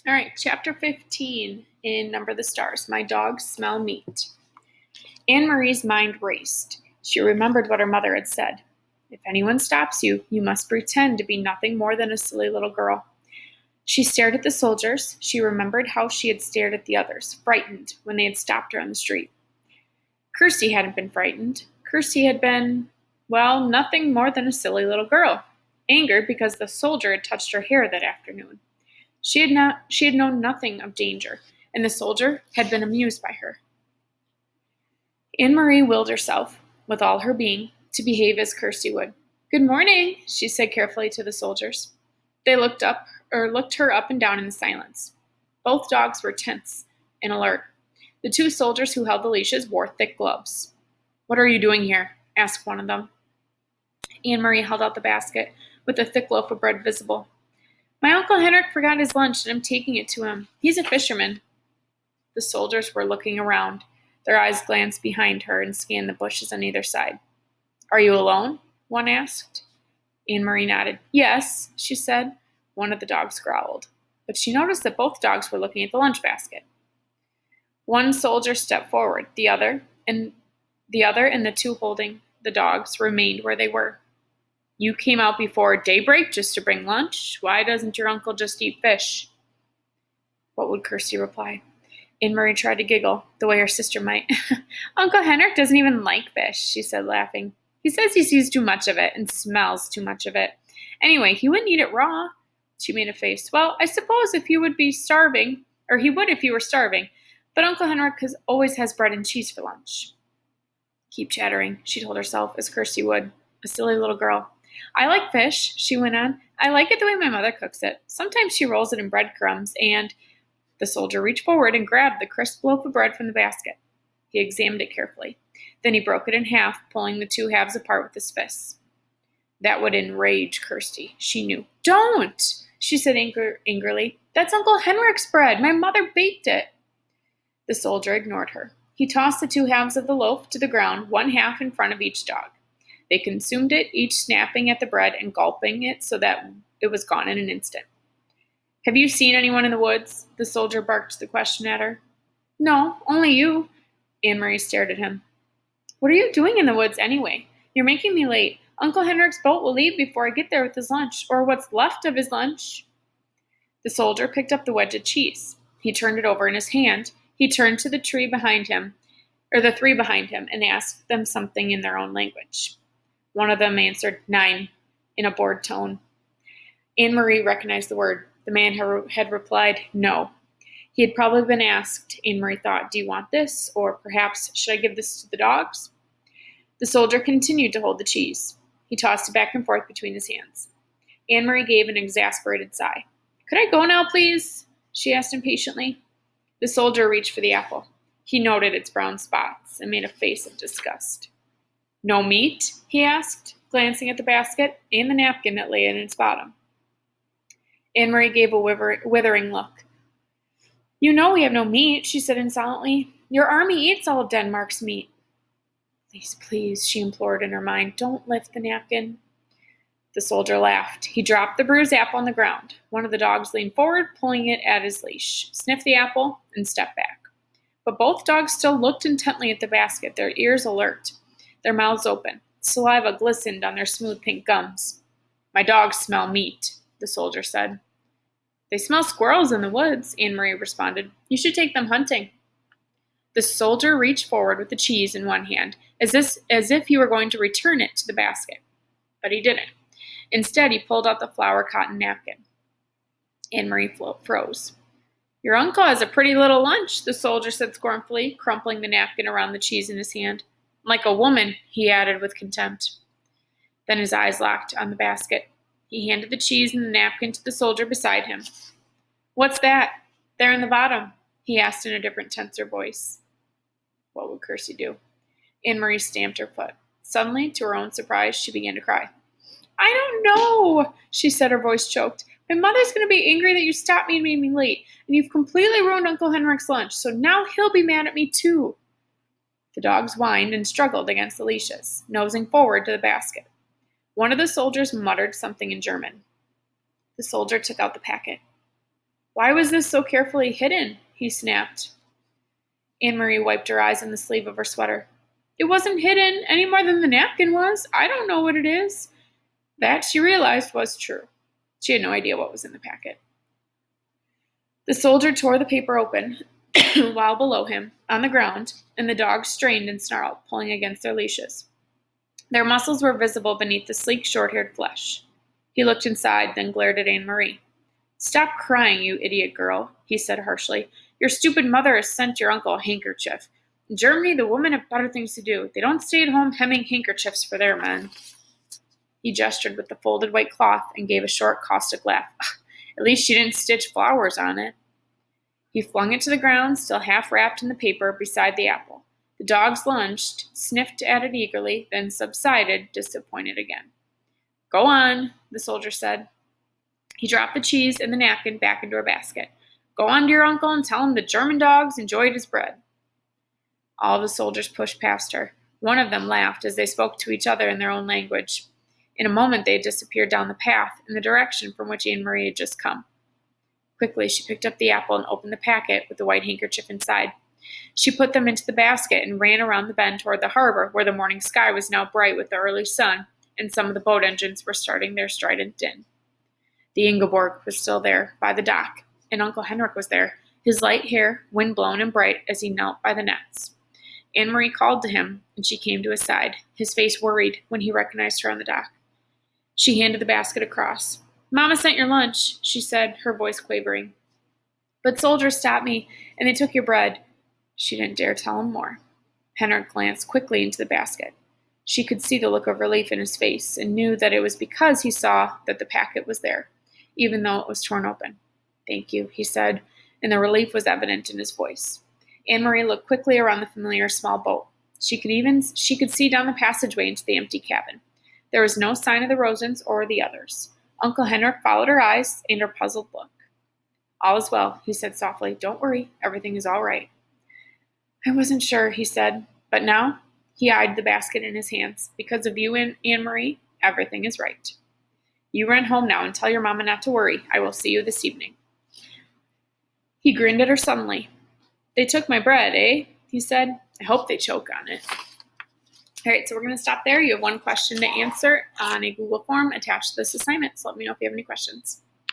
All right, chapter 15 in Number the Stars. My dogs smell meat. Anne-Marie's mind raced. She remembered what her mother had said. If anyone stops you, you must pretend to be nothing more than a silly little girl. She stared at the soldiers. She remembered how she had stared at the others, frightened, when they had stopped her on the street. Kirsty hadn't been frightened. Kirsty had been, well, nothing more than a silly little girl, angered because the soldier had touched her hair that afternoon. She had known nothing of danger, and the soldier had been amused by her. Anne-Marie willed herself, with all her being, to behave as Kirsty would. "Good morning," she said carefully to the soldiers. They looked her up and down in the silence. Both dogs were tense and alert. The two soldiers who held the leashes wore thick gloves. "What are you doing here?" asked one of them. Anne-Marie held out the basket, with a thick loaf of bread visible. "My Uncle Henrik forgot his lunch, and I'm taking it to him. He's a fisherman." The soldiers were looking around. Their eyes glanced behind her and scanned the bushes on either side. "Are you alone?" one asked. Anne-Marie nodded. "Yes," she said. One of the dogs growled, but she noticed that both dogs were looking at the lunch basket. One soldier stepped forward. The other and the two holding the dogs remained where they were. "You came out before daybreak just to bring lunch? Why doesn't your uncle just eat fish?" What would Kirsty reply? Anne-Marie tried to giggle, the way her sister might. "Uncle Henrik doesn't even like fish," she said, laughing. "He says he sees too much of it and smells too much of it. Anyway, he wouldn't eat it raw." She made a face. "Well, I suppose if he would be starving, or he would if he were starving, but Uncle Henrik always has bread and cheese for lunch." "Keep chattering," she told herself, as Kirsty would, a silly little girl. "I like fish," she went on. "I like it the way my mother cooks it. Sometimes she rolls it in breadcrumbs, and—" The soldier reached forward and grabbed the crisp loaf of bread from the basket. He examined it carefully. Then he broke it in half, pulling the two halves apart with his fists. That would enrage Kirsty, she knew. "Don't!" she said angrily. "That's Uncle Henrik's bread. My mother baked it." The soldier ignored her. He tossed the two halves of the loaf to the ground, one half in front of each dog. They consumed it, each snapping at the bread and gulping it so that it was gone in an instant. "Have you seen anyone in the woods?" The soldier barked the question at her. "No, only you." Anne-Marie stared at him. "What are you doing in the woods anyway? You're making me late. Uncle Henrik's boat will leave before I get there with his lunch, or what's left of his lunch." The soldier picked up the wedge of cheese. He turned it over in his hand. He turned to the three behind him, and asked them something in their own language. One of them answered, "Nine," in a bored tone. Anne-Marie recognized the word. The man had replied, "No." He had probably been asked, Anne-Marie thought, "Do you want this?" Or perhaps, "Should I give this to the dogs?" The soldier continued to hold the cheese. He tossed it back and forth between his hands. Anne-Marie gave an exasperated sigh. "Could I go now, please?" she asked impatiently. The soldier reached for the apple. He noted its brown spots and made a face of disgust. "No meat?" he asked, glancing at the basket and the napkin that lay in its bottom. Anne-Marie gave a withering look. "You know we have no meat," she said insolently. "Your army eats all of Denmark's meat." Please," she implored in her mind, "don't lift the napkin." The soldier laughed. He dropped the bruised apple on the ground. One of the dogs leaned forward, pulling it at his leash, sniffed the apple, and stepped back. But both dogs still looked intently at the basket, their ears alert, their mouths open. Saliva glistened on their smooth pink gums. "My dogs smell meat," the soldier said. "They smell squirrels in the woods," Anne-Marie responded. "You should take them hunting." The soldier reached forward with the cheese in one hand, as if he were going to return it to the basket. But he didn't. Instead, he pulled out the flower cotton napkin. Anne-Marie froze. "Your uncle has a pretty little lunch," the soldier said scornfully, crumpling the napkin around the cheese in his hand. "Like a woman," he added with contempt. Then his eyes locked on the basket. He handed the cheese and the napkin to the soldier beside him. "What's that there in the bottom?" he asked in a different, tenser voice. What would Kirsty do? Anne-Marie stamped her foot. Suddenly, to her own surprise, she began to cry. "I don't know," she said, her voice choked. "My mother's going to be angry that you stopped me and made me late, and you've completely ruined Uncle Henrik's lunch, so now he'll be mad at me too." The dogs whined and struggled against the leashes, nosing forward to the basket. One of the soldiers muttered something in German. The soldier took out the packet. Why was this so carefully hidden? He snapped. Anne-Marie wiped her eyes on the sleeve of her sweater. It wasn't hidden any more than the napkin was. I don't know what it is. That, she realized, was true. She had no idea what was in the packet. The soldier tore the paper open, while below him, on the ground, and the dogs strained and snarled, pulling against their leashes. Their muscles were visible beneath the sleek, short-haired flesh. He looked inside, then glared at Anne-Marie. Stop crying, you idiot girl, he said harshly. Your stupid mother has sent your uncle a handkerchief. In Germany, the women have better things to do. They don't stay at home hemming handkerchiefs for their men. He gestured with the folded white cloth and gave a short, caustic laugh. At least she didn't stitch flowers on it. He flung it to the ground, still half wrapped in the paper, beside the apple. The dogs lunged, sniffed at it eagerly, then subsided, disappointed again. Go on, the soldier said. He dropped the cheese and the napkin back into her basket. Go on to your uncle and tell him the German dogs enjoyed his bread. All the soldiers pushed past her. One of them laughed as they spoke to each other in their own language. In a moment they had disappeared down the path in the direction from which Anne-Marie had just come. Quickly she picked up the apple and opened the packet with the white handkerchief inside. She put them into the basket and ran around the bend toward the harbor, where the morning sky was now bright with the early sun, and some of the boat engines were starting their strident din. The Ingeborg was still there, by the dock, and Uncle Henrik was there, his light hair wind-blown and bright as he knelt by the nets. Anne-Marie called to him, and she came to his side, his face worried when he recognized her on the dock. She handed the basket across. Mama sent your lunch, she said, her voice quavering. But soldiers stopped me, and they took your bread. She didn't dare tell him more. Henrik glanced quickly into the basket. She could see the look of relief in his face, and knew that it was because he saw that the packet was there, even though it was torn open. Thank you, he said, and the relief was evident in his voice. Anne-Marie looked quickly around the familiar small boat. She could see down the passageway into the empty cabin. There was no sign of the Rosens or the others. Uncle Henrik followed her eyes and her puzzled look. All is well, he said softly. Don't worry, everything is all right. I wasn't sure, he said, but now, he eyed the basket in his hands. Because of you and Anne-Marie, everything is right. You run home now and tell your mama not to worry. I will see you this evening. He grinned at her suddenly. They took my bread, eh? He said. I hope they choke on it. All right, so we're going to stop there. You have one question to answer on a Google form attached to this assignment, so let me know if you have any questions.